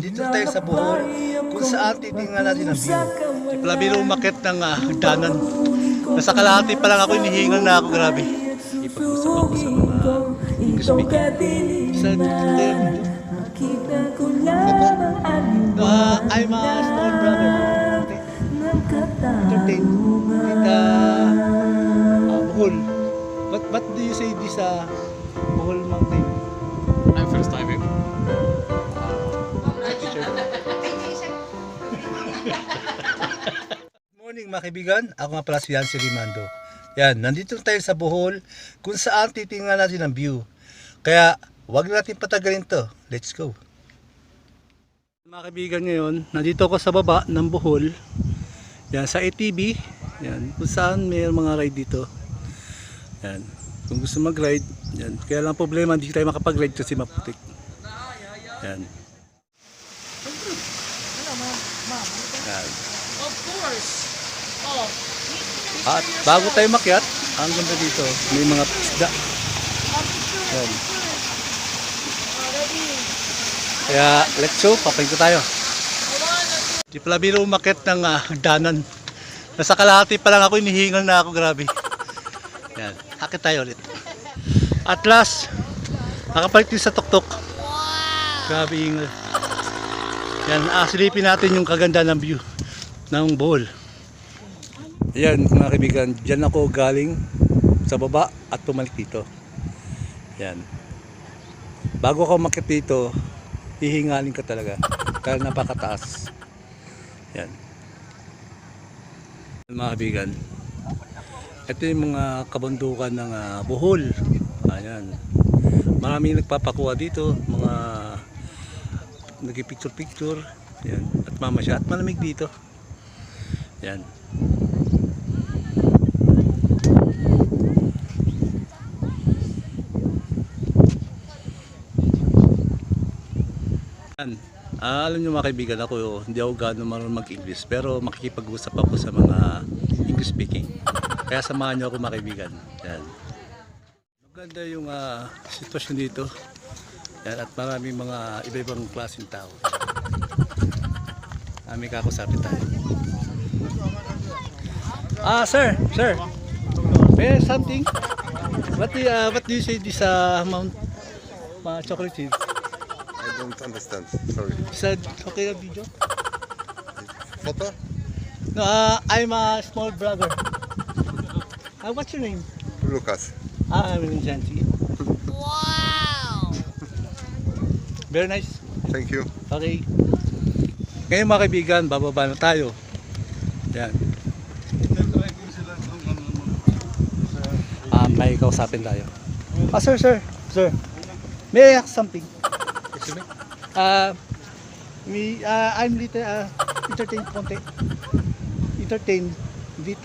Nandito tayo sa Bohol kung saan titingnan natin ang view. Labiro umakit ng hagdanan. Nasa kalahati pa lang ako, inihingal na ako, grabe. Ipag-usap ako sa mga speaker. Sa I'm a small brother. Entertain. Dita Bohol. What do you say this Bohol Mountain? I'm first time here. Morning mga kaibigan, ako nga pala si Yancy Rimando. Yan, nandito tayo sa Bohol kung saan titingnan natin ang view. Kaya, wag natin patagalin to. Let's go. Mga kaibigan, ngayon, nandito ako sa baba ng Bohol. Yan, sa ATV. Yan, kung saan may mga ride dito. Yan, kung gusto mag-ride, yan. Kaya lang problema, hindi tayo makapag-ride kasi maputik. Yan. Yan. Of course. Oh. At bago tayo makyat, ang ganda dito, may mga isda. Yan. Kaya, let's go, papayin ko tayo. Di pala biro umakit ng hagdanan. Nasa kalahati pa lang ako, inihingal na ako, grabe. Yan, akit tayo ulit. At last, nakapalit din sa tuktok. Grabe hingal. Yan, silipin natin yung kaganda ng view ng Bohol. Yan mga kaibigan, dyan ako galing sa baba at pumalik dito. Yan. Bago ako umakit dito, hihingalin ka talaga dahil napakataas. Yan. Mga kaibigan, ito yung mga kabundukan ng Bohol. Ayan. Maraming nagpapakuha dito, mga nagpipicture-picture. Yan. At mamasya at malamig dito. Yan. Alam nyo mga kaibigan, ako hindi ako gano'ng marunong mag-English pero makikipag-usap ako sa mga English speaking. Kaya samahan nyo ako mga kaibigan. Yan. Maganda yung sitwasyon dito. Yan, at maraming mga iba-ibang klaseng tao. May kakusapin tayo. Sir. May something? What do you say this Mount Chocolate Hill? I don't understand. Sorry. Said okay na video? Photo? No, I'm a small brother. What's your name? Lucas. I'm Jancy. Wow. Very nice. Thank you. Okay. Ngayon mga kaibigan, bababa na tayo. Yan. May kausapin tayo. Sir. May I ask something? Excuse me? I'm little entertained konti. Entertained with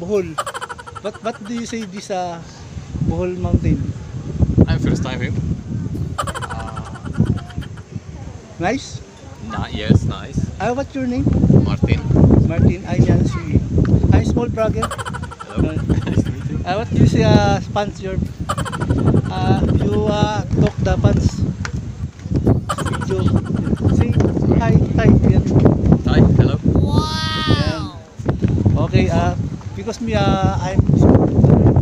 Bohol. What do you say this Bohol Mountain? I'm first time here. Nice? Yes, nice. What's your name? Martin. Martin. I'm Yancy. I'm small brother. Hello. Nice to meet you. What do you say pants your you talk the pants video. Say hi. Yan. Hi, hello. Yan. Okay, because me I'm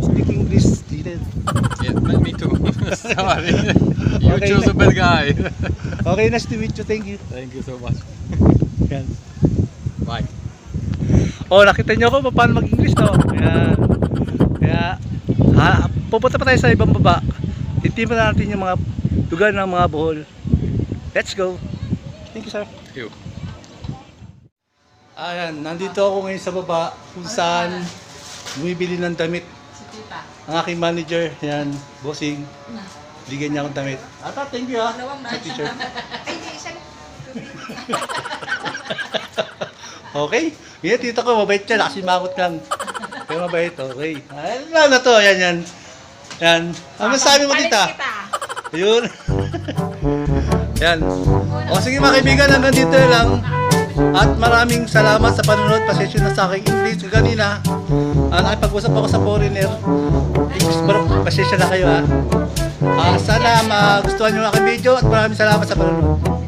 speaking English didn't. Yeah, me too. Sorry. You Okay. chose a bad guy. Okay, nice to meet you. Thank you. Thank you so much. Yan. Bye. Oh, nakita niyo ako paano mag-English, no? Yan. Kaya pupunta pa tayo sa ibang baba. Itipan natin yung mga lugar ng mga Bohol. Let's go. Thank you, sir. You. Ayan, nandito ako ngayon sa baba kung saan bumibili ng damit. Ang aking manager, yan, bossing. Bigyan niya akong damit. Ata, thank you sa t-shirt. Okay? Ngayon, tito ko, mabait siya. Nakasimangot lang. Kaya mabait, okay. Ayan na to, yan. Yan. Ano sabi mo, tita? Ayun. Yan. O sige mga kaibigan, hanggang dito lang. At maraming salamat sa panonood. Pasensya na sa aking English kanina. Nakipag-usap ako sa foreigner. English, pero pasensya na kayo Sana magustuhan nyo ang aking video at maraming salamat sa panonood.